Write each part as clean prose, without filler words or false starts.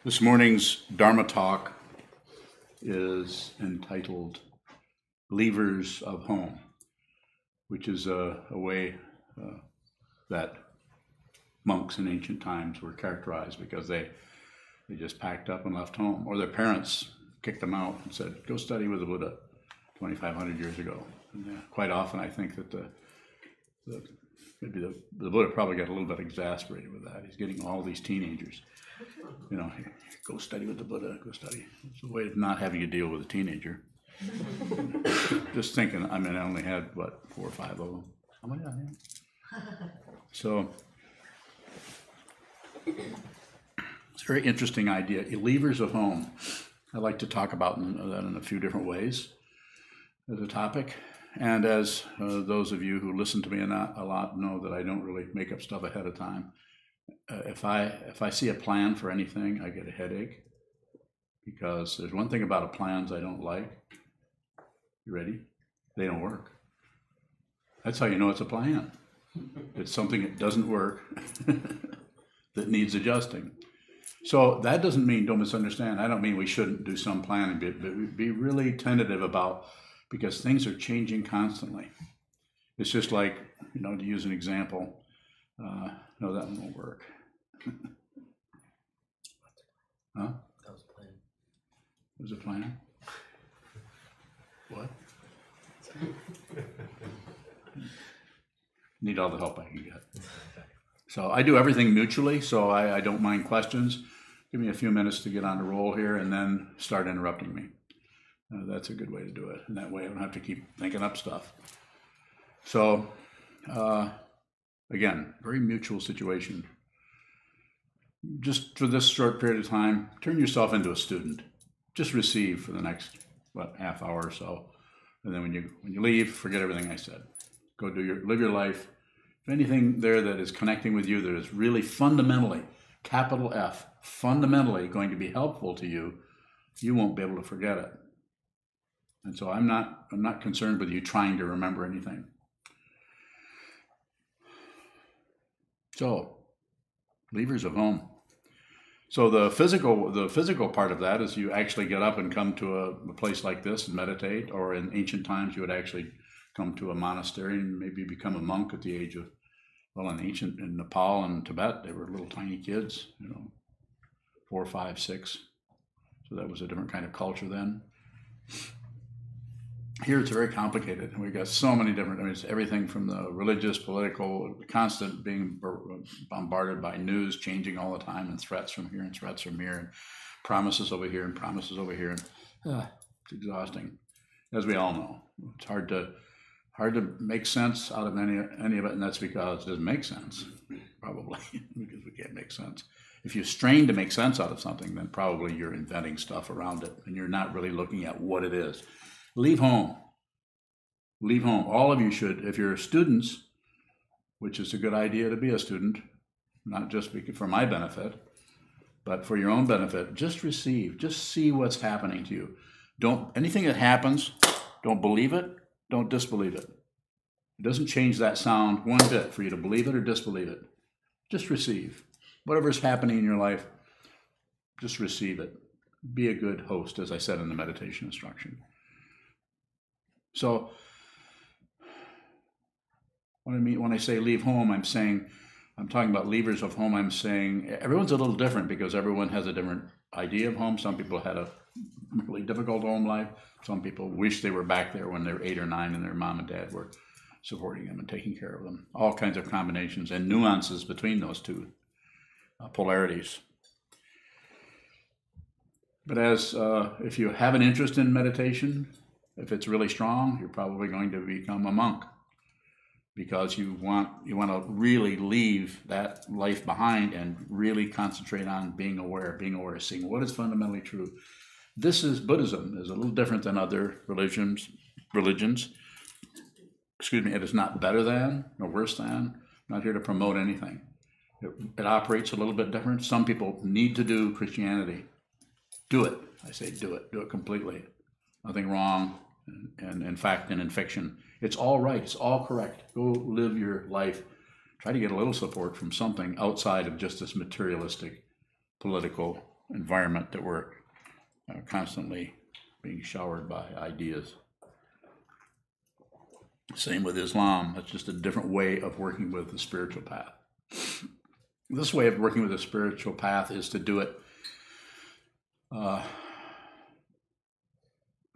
This morning's Dharma talk is entitled Leavers of Home, which is a way that monks in ancient times were characterized because they just packed up and left home, or their parents kicked them out and said, go study with the Buddha 2,500 years ago. And quite often I think that maybe the Buddha probably got a little bit exasperated with that. He's getting all these teenagers, you know, go study with the Buddha, go study. It's a way of not having to deal with a teenager. Just thinking, I mean, I only had, what, 4 or 5 of them. How many I had? So, it's a very interesting idea. Leavers of home. I like to talk about that in a few different ways as a topic. And as those of you who listen to me a lot know that I don't really make up stuff ahead of time. If I see a plan for anything, I get a headache, because there's one thing about plans I don't like. You ready? They don't work. That's how you know it's a plan. It's something that doesn't work that needs adjusting. So that doesn't mean, don't misunderstand, I don't mean we shouldn't do some planning, but be really tentative about, because things are changing constantly. It's just like, you know, to use an example, no, that one won't work. Huh? That was a plan. It was a plan? What? Need all the help I can get. So I do everything mutually, so I don't mind questions. Give me a few minutes to get on the roll here and then start interrupting me. That's a good way to do it. And that way I don't have to keep thinking up stuff. So, again, very mutual situation. Just for this short period of time, turn yourself into a student. Just receive for the next, half hour or so. And then when you leave, forget everything I said. Go live your life. If anything there that is connecting with you that is really fundamentally, capital F, fundamentally going to be helpful to you, you won't be able to forget it. And so I'm not concerned with you trying to remember anything. So, leavers of home. So the physical part of that is you actually get up and come to a place like this and meditate, or in ancient times you would actually come to a monastery and maybe become a monk at the age of, well, in Nepal and Tibet, they were little tiny kids, 4, 5, 6. So that was a different kind of culture then. Here it's very complicated. We've got so many different, it's everything from the religious, political, constant being bombarded by news, changing all the time, and threats from here and threats from here, and promises over here and promises over here. And it's exhausting, as we all know. It's hard to make sense out of any of it, and that's because it doesn't make sense, probably, because we can't make sense. If you strain to make sense out of something, then probably you're inventing stuff around it, and you're not really looking at what it is. Leave home. Leave home. All of you should, if you're students, which is a good idea to be a student, not just for my benefit, but for your own benefit, just receive. Just see what's happening to you. Anything that happens, don't believe it, don't disbelieve it. It doesn't change that sound one bit for you to believe it or disbelieve it. Just receive. Whatever's happening in your life, just receive it. Be a good host, as I said in the meditation instruction. So, what I mean when I say leave home, I'm talking about leavers of home. I'm saying everyone's a little different because everyone has a different idea of home. Some people had a really difficult home life. Some people wish they were back there when they were 8 or 9 and their mom and dad were supporting them and taking care of them. All kinds of combinations and nuances between those two polarities. But if you have an interest in meditation, if it's really strong, you're probably going to become a monk, because you want to really leave that life behind and really concentrate on being aware, seeing what is fundamentally true. Buddhism is a little different than other religions. Excuse me, it is not better than nor worse than. I'm not here to promote anything. It operates a little bit different. Some people need to do Christianity. Do it. I say do it. Do it completely. Nothing wrong. And in fact, and in fiction, it's all right. It's all correct. Go live your life. Try to get a little support from something outside of just this materialistic, political, environment that we're constantly being showered by ideas. Same with Islam. That's just a different way of working with the spiritual path. This way of working with the spiritual path is to do it by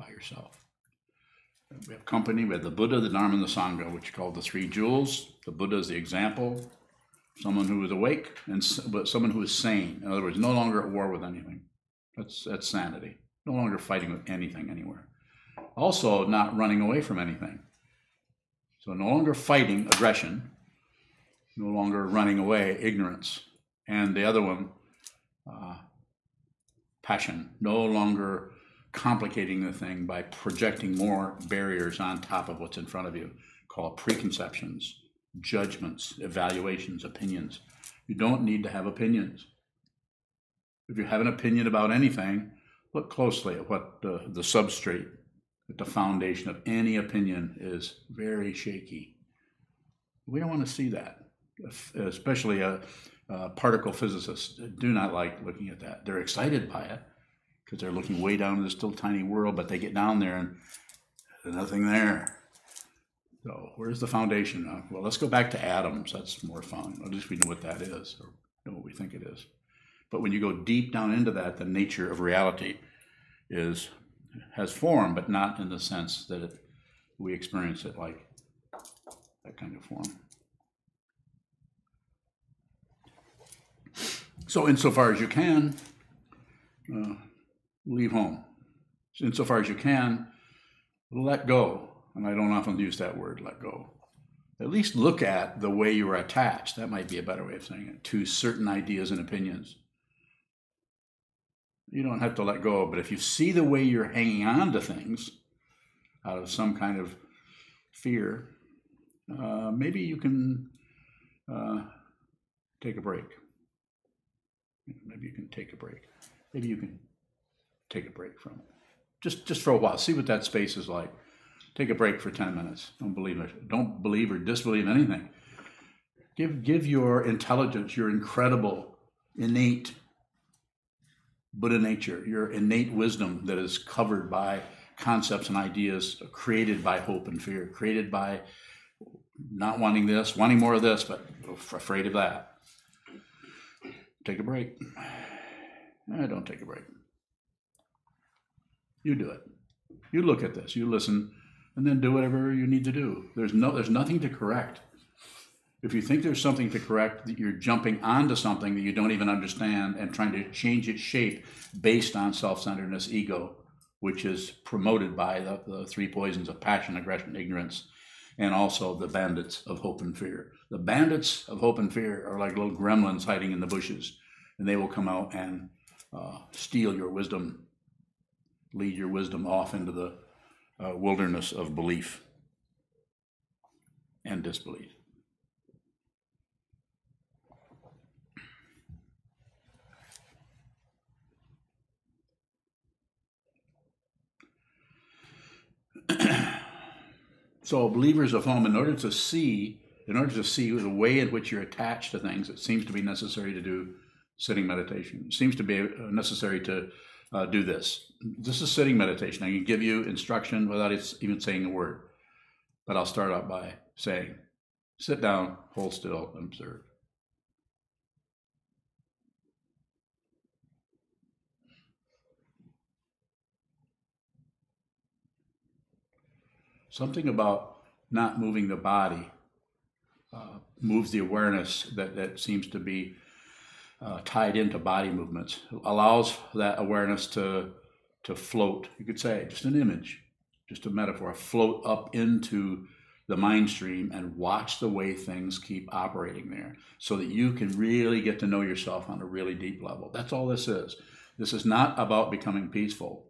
yourself. We have company. We have the Buddha, the Dharma, and the Sangha, which are called the three jewels. The Buddha is the example, someone who is awake, but someone who is sane. In other words, no longer at war with anything. That's sanity. No longer fighting with anything anywhere. Also, not running away from anything. So no longer fighting, aggression. No longer running away, ignorance. And the other one, passion. No longer complicating the thing by projecting more barriers on top of what's in front of you, called preconceptions, judgments, evaluations, opinions. You don't need to have opinions. If you have an opinion about anything, look closely at what the substrate, at the foundation of any opinion is very shaky. We don't want to see that, especially particle physicists do not like looking at that. They're excited by it because they're looking way down in this still tiny world, but they get down there and there's nothing there. So where's the foundation? Well, let's go back to atoms. That's more fun. At least we know what that is, or know what we think it is. But when you go deep down into that, the nature of reality has form, but not in the sense that we experience it like that kind of form. So insofar as you can, leave home. Insofar as you can, let go. And I don't often use that word, let go. At least look at the way you are attached, that might be a better way of saying it, to certain ideas and opinions. You don't have to let go, but if you see the way you're hanging on to things out of some kind of fear, maybe you can take a break. Maybe you can take a break. Maybe you can take a break from it. Just for a while. See what that space is like. Take a break for 10 minutes. Don't believe or disbelieve anything. Give your intelligence, your incredible, innate Buddha nature, your innate wisdom that is covered by concepts and ideas created by hope and fear, created by not wanting this, wanting more of this, but afraid of that. Take a break. Don't take a break. You do it. You look at this, you listen, and then do whatever you need to do. There's nothing to correct. If you think there's something to correct, that you're jumping onto something that you don't even understand and trying to change its shape based on self-centeredness, ego, which is promoted by the three poisons of passion, aggression, ignorance, and also the bandits of hope and fear. The bandits of hope and fear are like little gremlins hiding in the bushes, and they will come out and steal your wisdom, lead your wisdom off into the wilderness of belief and disbelief. So believers of home, in order to see the way in which you're attached to things, it seems to be necessary to do sitting meditation. It seems to be necessary to do this. This is sitting meditation. I can give you instruction without even saying a word. But I'll start out by saying, sit down, hold still, and observe. Something about not moving the body moves the awareness that seems to be tied into body movements. It allows that awareness to float. You could say, just an image, just a metaphor, float up into the mind stream and watch the way things keep operating there so that you can really get to know yourself on a really deep level. That's all this is. This is not about becoming peaceful.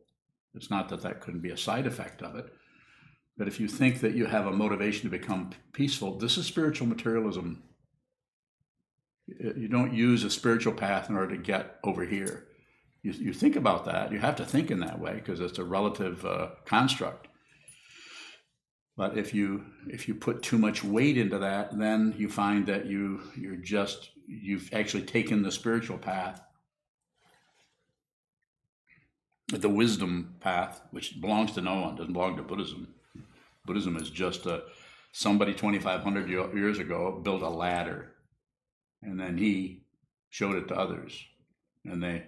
It's not that couldn't be a side effect of it. But if you think that you have a motivation to become peaceful, this is spiritual materialism. You don't use a spiritual path in order to get over here. You think about that. You have to think in that way because it's a relative construct. But if you put too much weight into that, then you find that you've actually taken the spiritual path the wisdom path, which belongs to no one, doesn't belong to Buddhism. Buddhism is just somebody 2,500 years ago built a ladder, and then he showed it to others, and they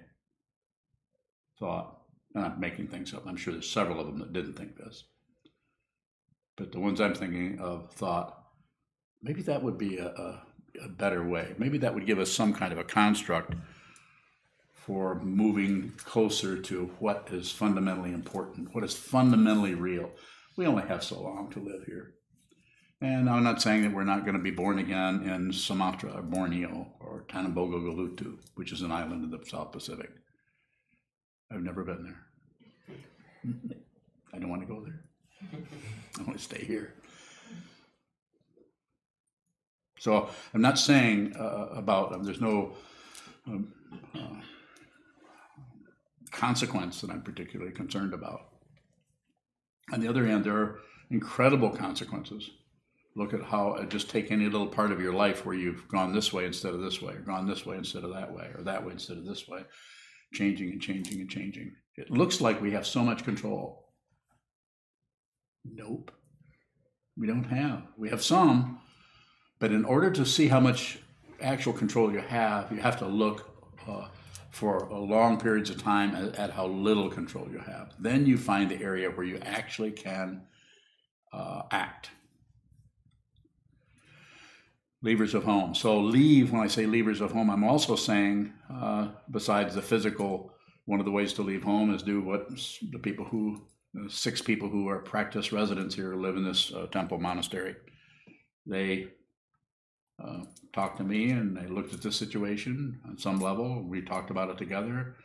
thought, I'm not making things up, I'm sure there's several of them that didn't think this, but the ones I'm thinking of thought, maybe that would be a better way. Maybe that would give us some kind of a construct for moving closer to what is fundamentally important, what is fundamentally real. We only have so long to live here. And I'm not saying that we're not going to be born again in Sumatra or Borneo or Tanambogo Galutu, which is an island in the South Pacific. I've never been there. I don't want to go there. I want to stay here. So I'm not saying there's no consequence that I'm particularly concerned about. On the other hand, there are incredible consequences. Look at how, just take any little part of your life where you've gone this way instead of this way, or gone this way instead of that way, or that way instead of this way, changing and changing and changing. It looks like we have so much control. Nope. We don't have. We have some, but in order to see how much actual control you have to look for long periods of time at how little control you have. Then you find the area where you actually can act. Levers of home. So leave, when I say levers of home, I'm also saying, besides the physical, one of the ways to leave home is do what the 6 people who are practice residents here who live in this temple monastery. They talked to me and they looked at this situation on some level. We talked about it together,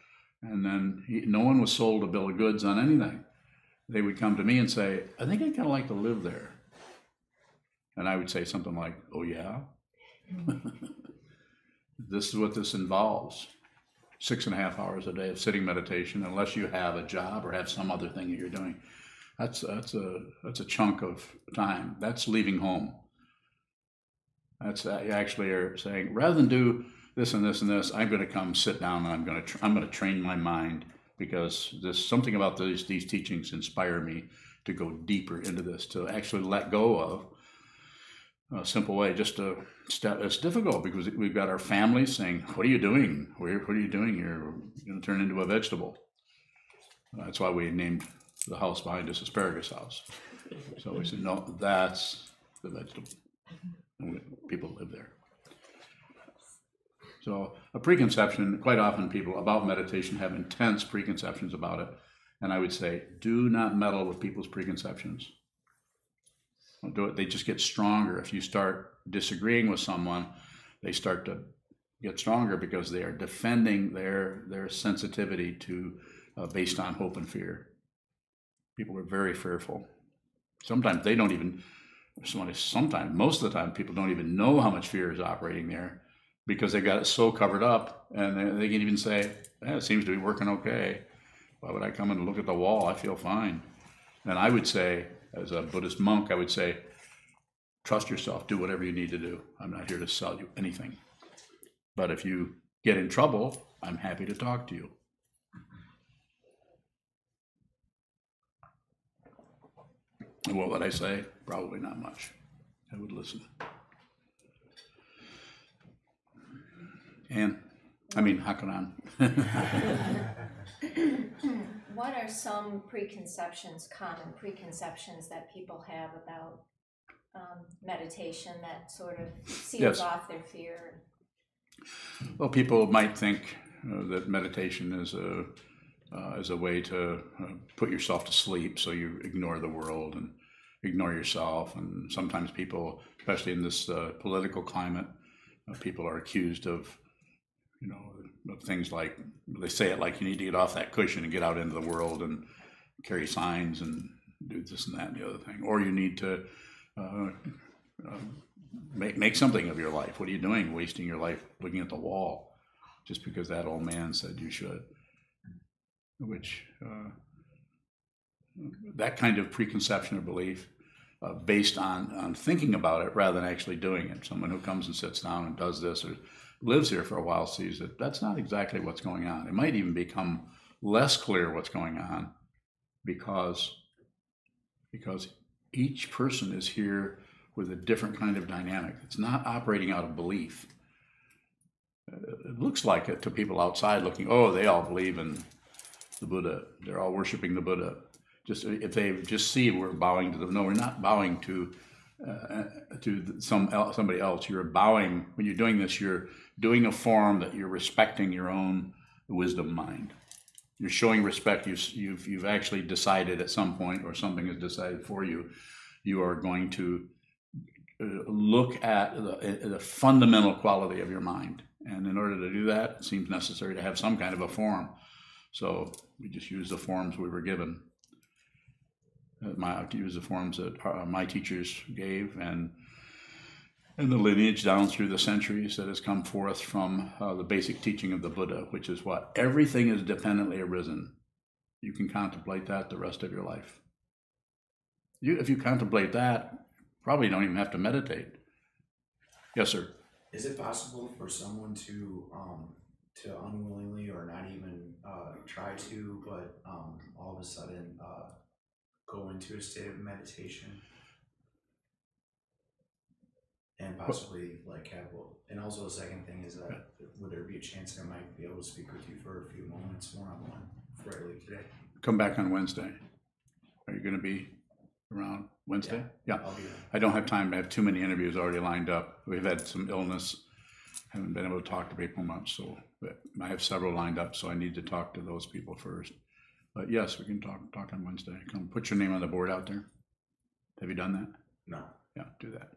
and then no one was sold a bill of goods on anything. They would come to me and say, I think I'd kind of like to live there. And I would say something like, oh yeah? This is what this involves. 6.5 hours a day of sitting meditation, unless you have a job or have some other thing that you're doing. That's a chunk of time. That's leaving home. That's you actually are saying, rather than do this and this and this, I'm going to come sit down and I'm going to train my mind, because there's something about these teachings inspire me to go deeper into this, to actually let go of a simple way, just a step. It's difficult because we've got our families saying, what are you doing? What are you doing here? You're going to turn into a vegetable. That's why we named the house behind us Asparagus House. So we said, no, that's the vegetable. And people live there. So a preconception, quite often people about meditation have intense preconceptions about it. And I would say, do not meddle with people's preconceptions. Don't do it. They just get stronger. If you start disagreeing with someone, they start to get stronger because they are defending their sensitivity to based on hope and fear. People are very fearful. Sometimes they don't even, most of the time, people don't even know how much fear is operating there, because they got it so covered up, and they can even say, it seems to be working okay. Why would I come and look at the wall? I feel fine. And I would say, as a Buddhist monk, I would say, trust yourself, do whatever you need to do. I'm not here to sell you anything. But if you get in trouble, I'm happy to talk to you. And what would I say? Probably not much. I would listen. And, Hakunan. What are some common preconceptions that people have about meditation that sort of seals off their fear? Well, people might think that meditation is a way to put yourself to sleep, so you ignore the world and ignore yourself. And sometimes people, especially in this political climate, people are accused of things like, they say it like you need to get off that cushion and get out into the world and carry signs and do this and that and the other thing. Or you need to make something of your life. What are you doing, wasting your life looking at the wall just because that old man said you should? Which, that kind of preconception or belief based on thinking about it rather than actually doing it. Someone who comes and sits down and does this or lives here for a while sees that that's not exactly what's going on. It might even become less clear what's going on because each person is here with a different kind of dynamic. It's not operating out of belief. It looks like it to people outside looking, oh, they all believe in the Buddha. They're all worshiping the Buddha. Just if they just see we're bowing to them. No, we're not bowing to somebody else. You're bowing, when you're doing this, you're doing a form that you're respecting your own wisdom mind. You're showing respect. You've actually decided at some point, or something is decided for you, you are going to look at the fundamental quality of your mind. And in order to do that, it seems necessary to have some kind of a form. So we just use the forms we were given. Use the forms that my teachers gave, and the lineage down through the centuries that has come forth from the basic teaching of the Buddha, which is what? Everything is dependently arisen. You can contemplate that the rest of your life. If you contemplate that, probably don't even have to meditate. Yes, sir. Is it possible for someone to unwillingly or not even try to, but all of a sudden go into a state of meditation and possibly like have, and also the second thing is that would there be a chance I might be able to speak with you for a few moments one-on-one before I leave today? Come back on Wednesday. Are you going to be around Wednesday? Yeah. I'll be there. I don't have time. I have too many interviews already lined up. We've had some illness. Haven't been able to talk to people much, so but I have several lined up, so I need to talk to those people first. But yes, we can talk on Wednesday. Come put your name on the board out there. Have you done that? No. Yeah, do that.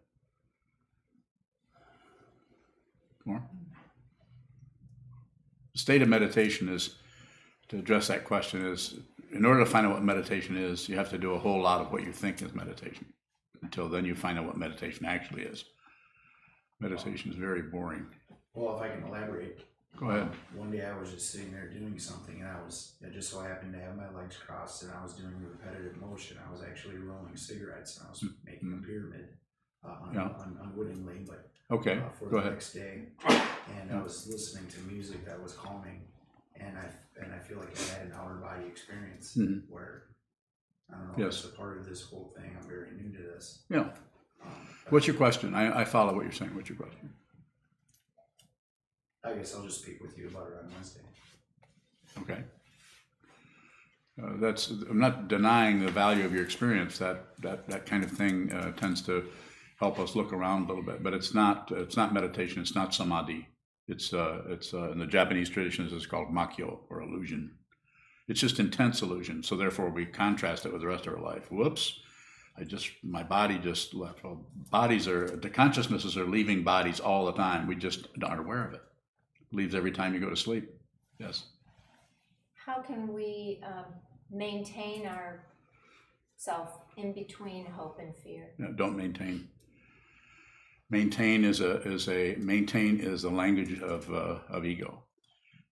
More? The state of meditation is, to address that question, is in order to find out what meditation is, you have to do a whole lot of what you think is meditation. Until then you find out what meditation actually is. Meditation is very boring. Well, if I can elaborate. Go ahead. One day I was just sitting there doing something, and I just so happened to have my legs crossed, and I was doing a repetitive motion. I was actually rolling cigarettes, and I was making a pyramid unwittingly, but okay. For Go the ahead. next day, and I was listening to music that was calming, and I feel like I had an outer body experience where I don't know if it's a part of this whole thing. I'm very new to this. Yeah. What's your question? I follow what you're saying. What's your question? I guess I'll just speak with you about it on Wednesday. Okay. I'm not denying the value of your experience. That kind of thing tends to help us look around a little bit, but it's not meditation. It's not samadhi. It's in the Japanese traditions, it's called makyo, or illusion. It's just intense illusion. So therefore, we contrast it with the rest of our life. Whoops. My body just left. Well, the consciousnesses are leaving bodies all the time. We just aren't aware of it. It leaves every time you go to sleep. Yes. How can we maintain our self in between hope and fear? No, don't maintain. Maintain is the language of ego.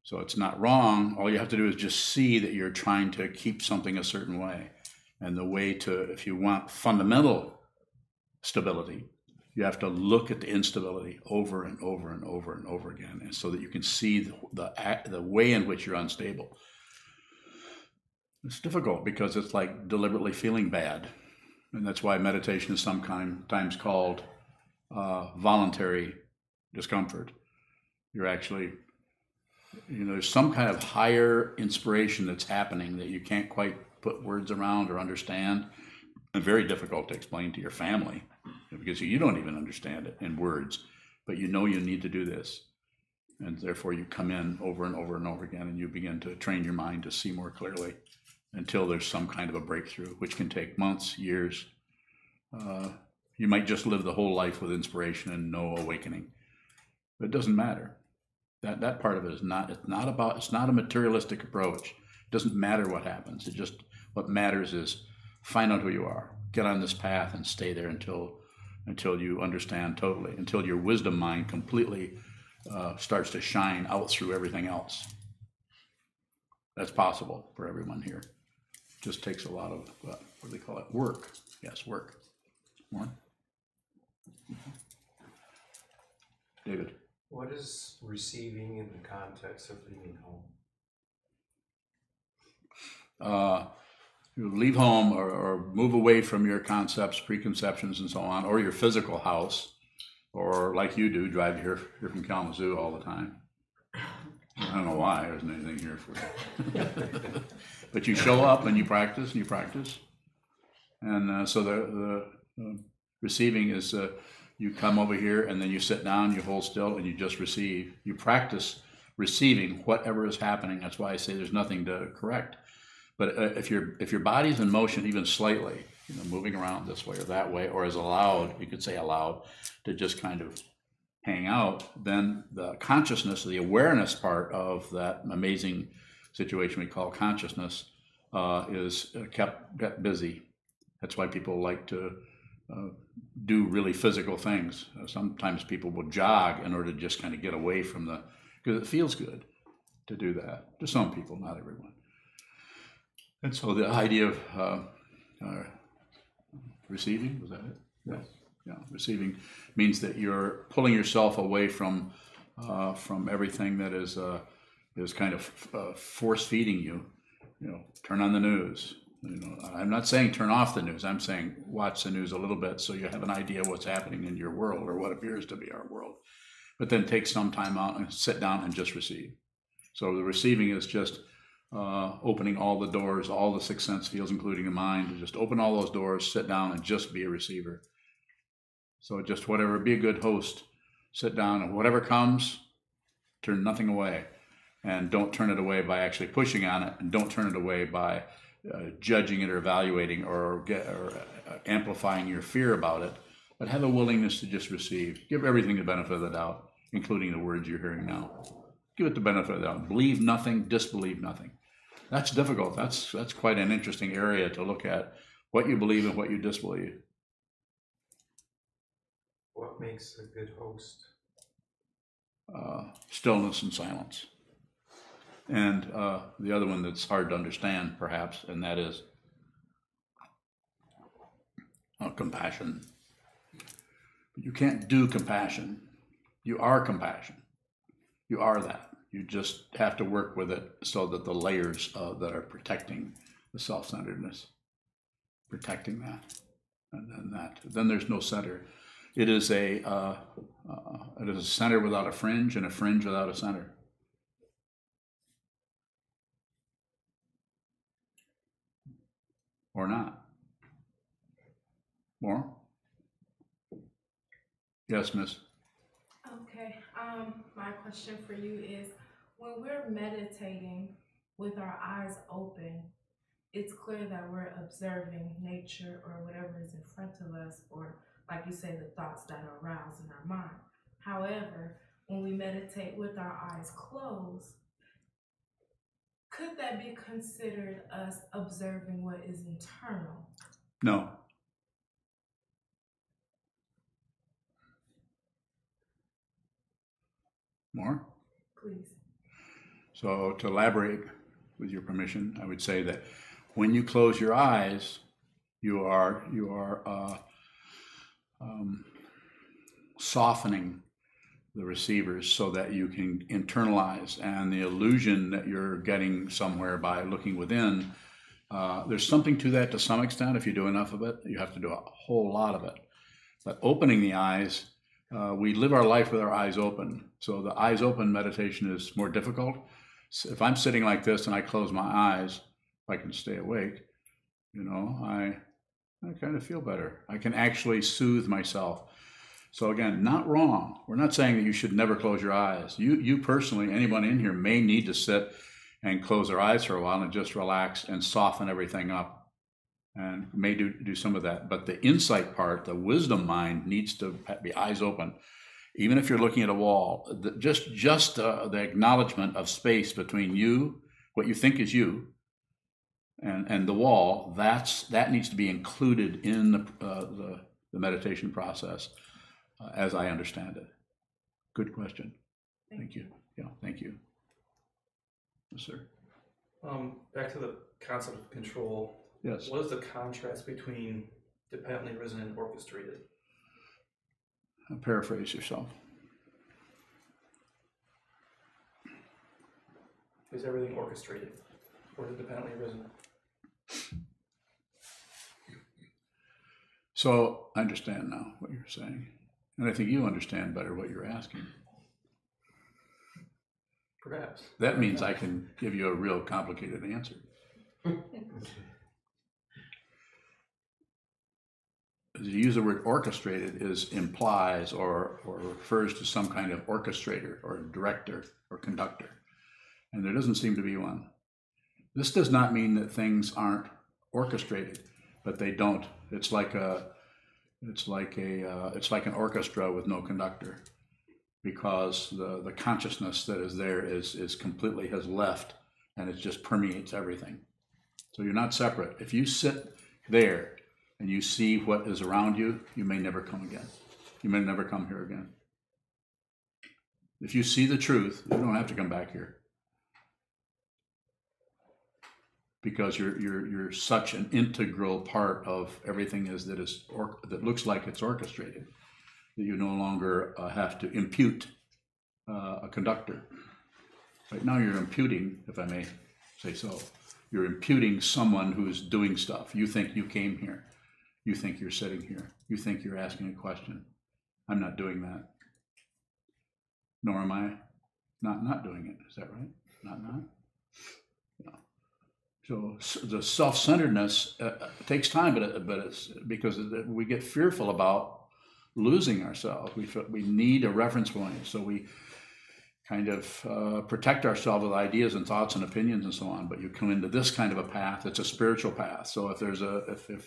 So it's not wrong. All you have to do is just see that you're trying to keep something a certain way. And the way to, if you want fundamental stability, you have to look at the instability over and over and over and over again, and so that you can see the way in which you're unstable. It's difficult because it's like deliberately feeling bad, and that's why meditation is sometimes called voluntary discomfort. You're actually, there's some kind of higher inspiration that's happening that you can't quite put words around or understand, and very difficult to explain to your family because you don't even understand it in words, but you know you need to do this, and therefore you come in over and over and over again, and you begin to train your mind to see more clearly until there's some kind of a breakthrough, which can take months, years. You might just live the whole life with inspiration and no awakening, but it doesn't matter. That part of it is it's not a materialistic approach. It doesn't matter what happens. What matters is find out who you are, get on this path and stay there until you understand totally, until your wisdom mind completely starts to shine out through everything else. That's possible for everyone here. It just takes a lot of, what do they call it? Work. Yes, work. More? David. What is receiving in the context of leaving home? you leave home or move away from your concepts, preconceptions, and so on, or your physical house, or like you do, drive here from Kalamazoo all the time. I don't know why, there isn't anything here for you. But you show up and you practice and you practice. And so the receiving is you come over here and then you sit down, you hold still, and you just receive. You practice receiving whatever is happening. That's why I say there's nothing to correct. But if your body's in motion even slightly, moving around this way or that way, or is allowed, you could say allowed, to just kind of hang out, then the consciousness, the awareness part of that amazing situation we call consciousness is kept busy. That's why people like to do really physical things. Sometimes people will jog in order to just kind of get away from because it feels good to do that. To some people, not everyone. And so the idea of receiving, was that it? Yes. Yeah, receiving means that you're pulling yourself away from everything that is kind of force feeding you. Turn on the news. I'm not saying turn off the news. I'm saying watch the news a little bit so you have an idea of what's happening in your world or what appears to be our world. But then take some time out and sit down and just receive. So the receiving is just opening all the doors, all the six sense fields, including the mind, to just open all those doors, sit down and just be a receiver. So just whatever, be a good host, sit down, and whatever comes, turn nothing away. And don't turn it away by actually pushing on it, and don't turn it away by judging it or evaluating or amplifying your fear about it, but have a willingness to just receive. Give everything the benefit of the doubt, including the words you're hearing now. Give it the benefit of the doubt. Believe nothing, disbelieve nothing. That's difficult. That's quite an interesting area to look at, what you believe and what you disbelieve. What makes a good host? Stillness and silence. And the other one that's hard to understand, perhaps, and that is compassion. You can't do compassion. You are compassion. You are that. You just have to work with it so that the layers that are protecting the self-centeredness, protecting that, and then there's no center. It is a center without a fringe and a fringe without a center. Or not. More? Yes, miss. Okay, my question for you is, when we're meditating with our eyes open, it's clear that we're observing nature or whatever is in front of us, or like you say, the thoughts that arouse in our mind. However, when we meditate with our eyes closed, could that be considered us observing what is internal? No. More? Please. So to elaborate, with your permission, I would say that when you close your eyes, you are softening the receivers so that you can internalize, and the illusion that you're getting somewhere by looking within, there's something to that to some extent. If you do enough of it, you have to do a whole lot of it. But opening the eyes, we live our life with our eyes open. So the eyes open meditation is more difficult. So if I'm sitting like this and I close my eyes, if I can stay awake, I kind of feel better. I can actually soothe myself. So again, not wrong. We're not saying that you should never close your eyes. You personally, anyone in here may need to sit and close their eyes for a while and just relax and soften everything up, and may do some of that. But the insight part, the wisdom mind, needs to be eyes open. Even if you're looking at a wall, just the acknowledgement of space between you, what you think is you, and the wall, that needs to be included in the meditation process, as I understand it. Good question. Thank you. Yeah, thank you. Yes, sir. Back to the concept of control. Yes. What is the contrast between dependently risen and orchestrated? Paraphrase yourself. Is everything orchestrated or is it dependently risen? So I understand now what you're saying. And I think you understand better what you're asking. Perhaps. That means I can give you a real complicated answer. To use the word orchestrated implies or refers to some kind of orchestrator or director or conductor. And there doesn't seem to be one. This does not mean that things aren't orchestrated, but they don't. It's like an orchestra with no conductor, because the consciousness that is there is completely has left, and it just permeates everything. So you're not separate. If you sit there and you see what is around you, you may never come again. You may never come here again. If you see the truth, you don't have to come back here, because you're such an integral part of everything that looks like it's orchestrated, that you no longer have to impute a conductor. Right now you're imputing, if I may say so, you're imputing someone who's doing stuff. You think you came here. You think you're sitting here. You think you're asking a question. I'm not doing that. Nor am I not doing it. Is that right? Not? No. So the self-centeredness takes time, but it's because we get fearful about losing ourselves. We need a reference point, so we kind of protect ourselves with ideas and thoughts and opinions and so on. But you come into this kind of a path, it's a spiritual path. So if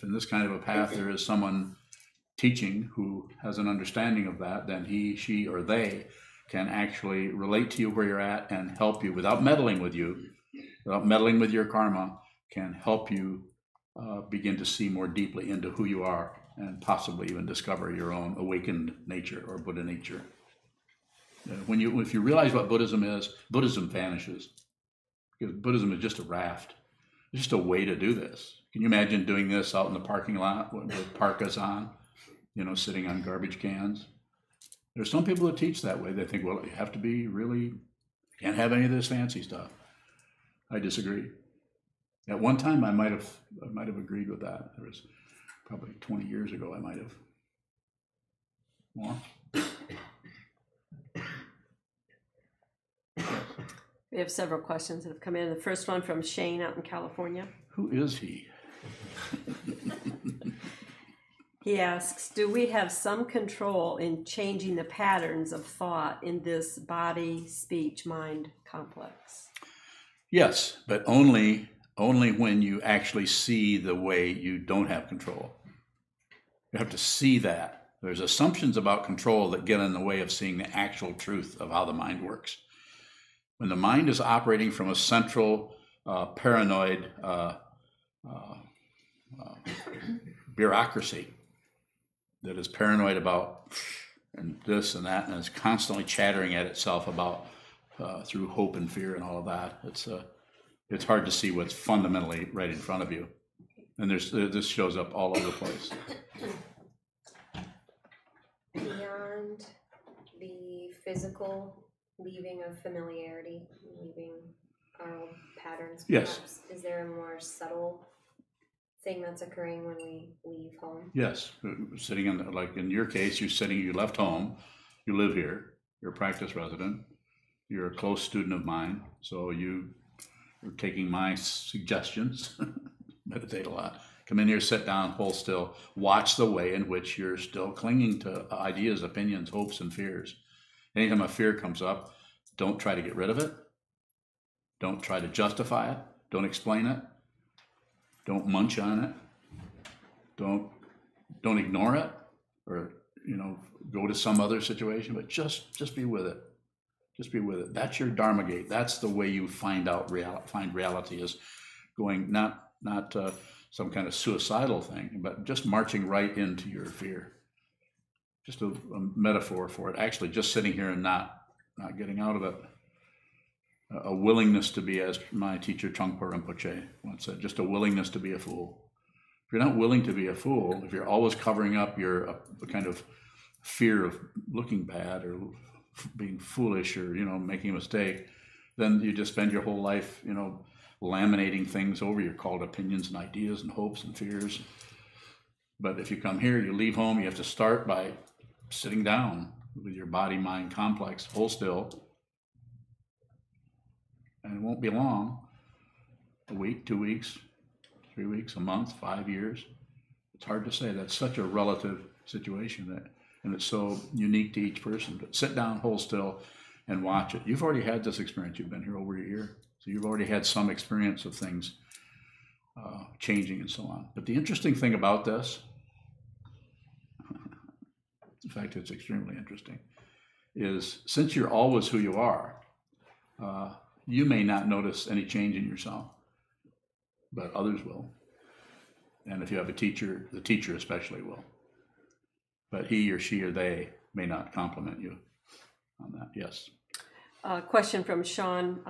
in this kind of a path there is someone teaching who has an understanding of that, then he, she, or they can actually relate to you where you're at and help you without meddling with you, without meddling with your karma, can help you begin to see more deeply into who you are and possibly even discover your own awakened nature or Buddha nature. If you realize what Buddhism is, Buddhism vanishes. Because Buddhism is just a raft. It's just a way to do this. Can you imagine doing this out in the parking lot with parkas on, sitting on garbage cans? There's some people that teach that way. They think, well, you have to be really, can't have any of this fancy stuff. I disagree. At one time, I might have agreed with that. There was probably 20 years ago, I might have. More. We have several questions that have come in. The first one from Shane out in California. Who is he? He asks, do we have some control in changing the patterns of thought in this body, speech, mind complex? Yes, but only when you actually see the way you don't have control. You have to see that. There's assumptions about control that get in the way of seeing the actual truth of how the mind works. When the mind is operating from a central paranoid bureaucracy that is paranoid about and this and that, and is constantly chattering at itself about through hope and fear and all of that, it's hard to see what's fundamentally right in front of you. And this shows up all over the place. Beyond the physical leaving of familiarity, leaving our old patterns, perhaps, yes. Is there a more subtle thing that's occurring when we leave home? Yes, sitting like in your case, you left home, you live here, you're a practice resident, you're a close student of mine, so you're taking my suggestions, meditate a lot, come in here, sit down, hold still, watch the way in which you're still clinging to ideas, opinions, hopes, and fears. Anytime a fear comes up, don't try to get rid of it. Don't try to justify it. Don't explain it. Don't munch on it. Don't ignore it, or go to some other situation. But just be with it. Just be with it. That's your Dharma gate. That's the way you find reality, is going not some kind of suicidal thing, but just marching right into your fear. Just a metaphor for it. Actually, just sitting here and not getting out of it. A willingness to be, as my teacher Trungpa Rinpoche once said, just a willingness to be a fool. If you're not willing to be a fool, if you're always covering up your kind of fear of looking bad or being foolish or making a mistake, then you just spend your whole life laminating things over. You're called opinions and ideas and hopes and fears. But if you come here, you leave home, you have to start by sitting down with your body-mind complex, hold still, and it won't be long. A week, 2 weeks, 3 weeks, a month, 5 years. It's hard to say. That's such a relative situation, and it's so unique to each person. But sit down, hold still, and watch it. You've already had this experience. You've been here over a year, so you've already had some experience of things changing and so on. But the interesting thing about this, in fact, it's extremely interesting, is since you're always who you are, you may not notice any change in yourself, but others will. And if you have a teacher, the teacher especially will. But he or she or they may not compliment you on that. Yes. Question from Sean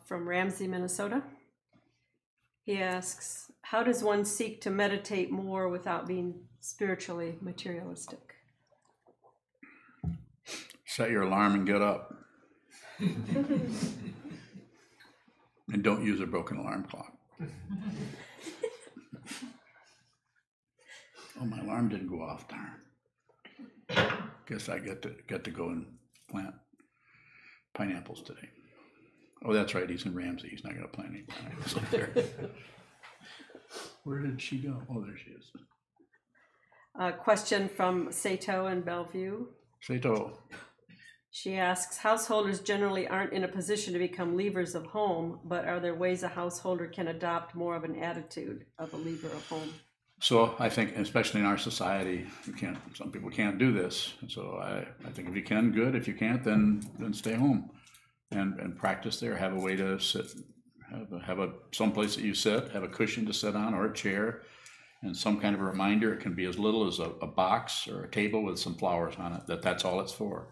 from Ramsey, Minnesota. He asks, how does one seek to meditate more without being spiritually materialistic? Set your alarm and get up. And don't use a broken alarm clock. Oh, my alarm didn't go off, darn. Guess I get to go and plant pineapples today. Oh, that's right, he's in Ramsey. He's not going to plant any pineapples up there. Where did she go? Oh, there she is. Question from Sato in Bellevue. Sato. She asks, householders generally aren't in a position to become leavers of home, but are there ways a householder can adopt more of an attitude of a leaver of home? So I think, especially in our society, some people can't do this. So I think if you can, good. If you can't, then stay home and practice there. Have a way to sit, have some place that you sit, have a cushion to sit on or a chair, and some kind of a reminder. It can be as little as a box or a table with some flowers on it, that's all it's for.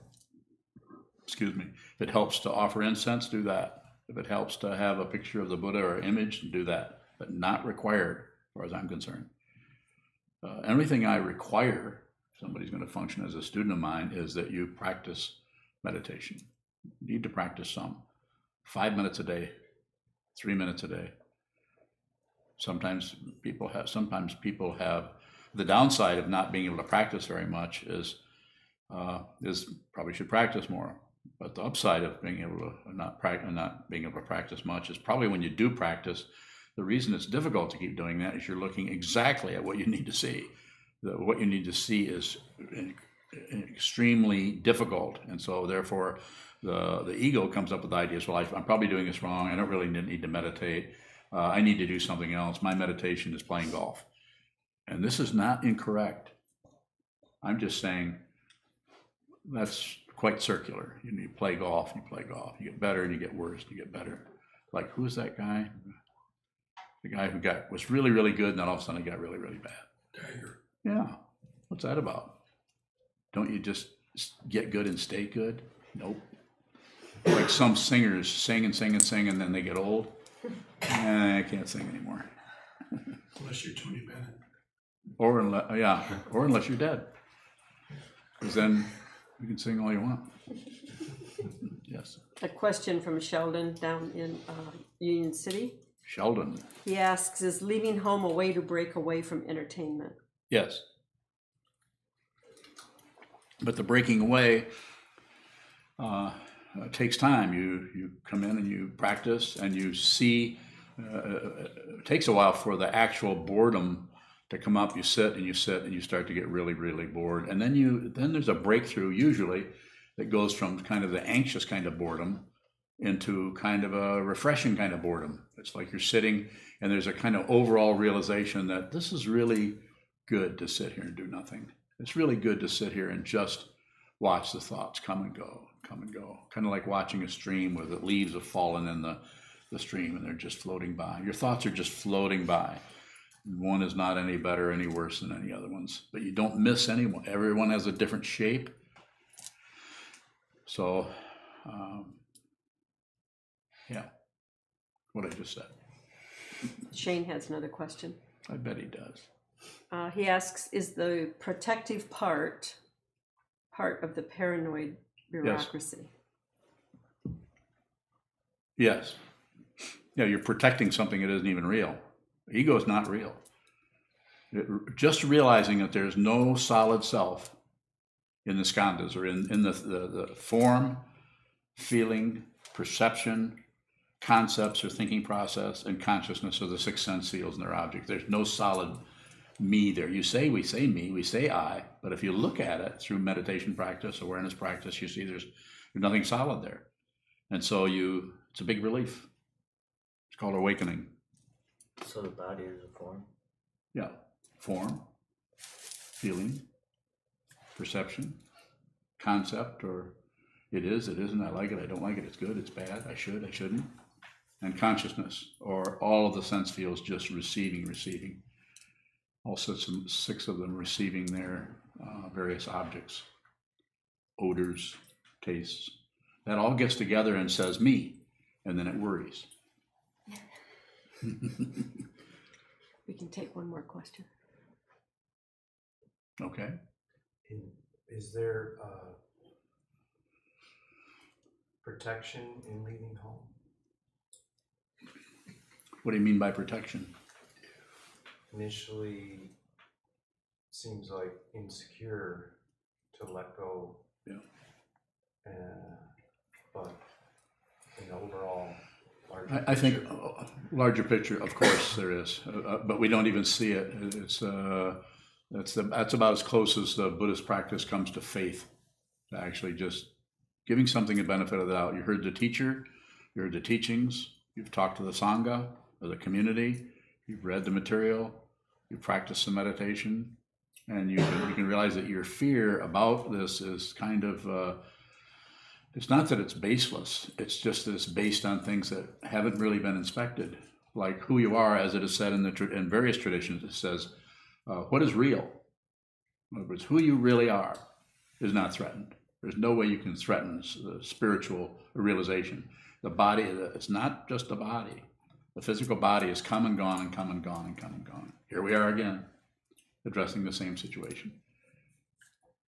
Excuse me. If it helps to offer incense, do that. If it helps to have a picture of the Buddha or image, do that. But not required, as far as I'm concerned. Everything I require, if somebody's going to function as a student of mine, is that you practice meditation. You need to practice some. 5 minutes a day, 3 minutes a day. Sometimes people have the downside of not being able to practice very much is probably should practice more. But the upside of being able to not being able to practice much is probably when you do practice. The reason it's difficult to keep doing that is you're looking exactly at what you need to see. What you need to see is extremely difficult, and so therefore the ego comes up with ideas. Well, I'm probably doing this wrong. I don't really need to meditate. I need to do something else. My meditation is playing golf, and this is not incorrect. I'm just saying that's quite circular. You play golf, you get better, and you get worse, and you get better. Like, who's that guy? The guy who was really, really good, and then all of a sudden it got really, really bad. Tiger. Yeah. What's that about? Don't you just get good and stay good? Nope. Like some singers sing and sing and sing, and then they get old. I can't sing anymore. Unless you're Tony Bennett. Or unless you're dead. Because then you can sing all you want. Yes. A question from Sheldon down in Union City. Sheldon. He asks, is leaving home a way to break away from entertainment? Yes. But the breaking away takes time. You come in and you practice and you see. It takes a while for the actual boredom to come up. You sit and you start to get really, really bored. And then there's a breakthrough usually that goes from kind of the anxious kind of boredom into kind of a refreshing kind of boredom. It's like you're sitting and there's a kind of overall realization that this is really good to sit here and do nothing. It's really good to sit here and just watch the thoughts come and go, kind of like watching a stream where the leaves have fallen in the stream and they're just floating by. Your thoughts are just floating by. One is not any better, any worse than any other ones, but you don't miss anyone. Everyone has a different shape. So, yeah, what I just said. Shane has another question. I bet he does. He asks, is the protective part of the paranoid bureaucracy? Yes. you're protecting something that isn't even real. Ego is not real. Just realizing that there's no solid self in the skandhas, or in the form, feeling, perception, concepts or thinking process, and consciousness are the six sense fields and their objects. There's no solid me there. We say me, we say I, but if you look at it through meditation practice, awareness practice, you see there's nothing solid there. And so it's a big relief. It's called awakening. So the body is a form? Yeah. Form, feeling, perception, concept, or it is, it isn't, I like it, I don't like it, it's good, it's bad, I should, I shouldn't. And consciousness, or all of the sense fields just receiving. All six of them receiving their various objects, odors, tastes. That all gets together and says me, and then it worries. We can take one more question. Okay. Is there protection in leaving home? What do you mean by protection? Initially, seems like insecure to let go. Yeah. But in the overall larger I think picture, larger picture, of course there is, but we don't even see it. That's about as close as the Buddhist practice comes to faith. To actually just giving something a benefit of the doubt. You heard the teacher, you heard the teachings, you've talked to the Sangha or the community, you've read the material, you've practiced some meditation, and you can realize that your fear about this is kind of, it's not that it's baseless, it's just that it's based on things that haven't really been inspected. Like who you are, as it is said in various traditions, it says, what is real? In other words, who you really are is not threatened. There's no way you can threaten the spiritual realization. The body, it's not just the body. The physical body is come and gone and come and gone and come and gone. Here we are again, addressing the same situation.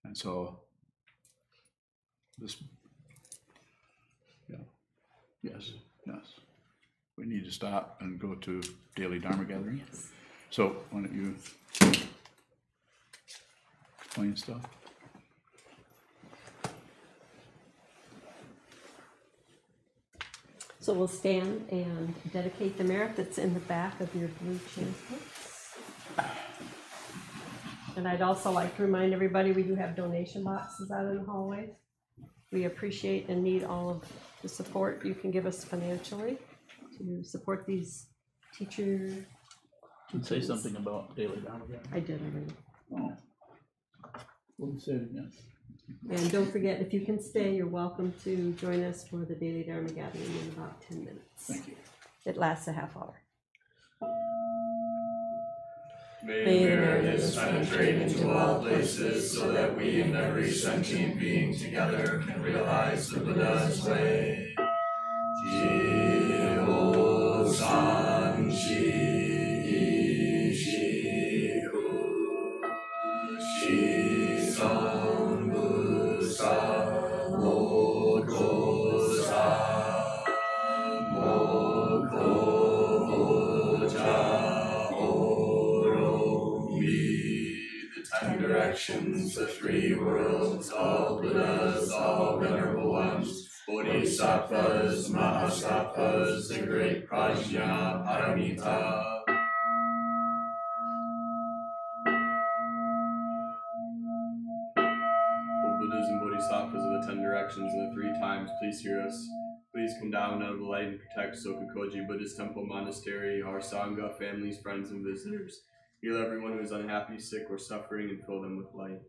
And so, yes. We need to stop and go to daily Dharma gathering. Yes. So, why don't you explain stuff? So we'll stand and dedicate the merit that's in the back of your blue pamphlets. And I'd also like to remind everybody we do have donation boxes out in the hallway. We appreciate and need all of the support you can give us financially to support these teachers. Say something about daily Dharma gathering. I did already. Oh. We'll say it again. And don't forget, if you can stay, you're welcome to join us for the daily Dharma gathering in about 10 minutes. Thank you. It lasts a half hour. May the merit penetrate into all places, so that we and every sentient being together can realize the Buddha's way. Jiho san shi shi hu shi san bu sa mo ko sa mo ko ho ja ho the 10 directions, the 3 worlds, all Buddhas, all venerable ones, Bodhisattvas, Mahasattvas, the great Prajna Paramita. O Buddhas and Bodhisattvas of the 10 directions and the 3 times, please hear us. Please come down out of the light and protect Sokukoji Buddhist Temple Monastery, our Sangha, families, friends, and visitors. Heal everyone who is unhappy, sick, or suffering, and fill them with light.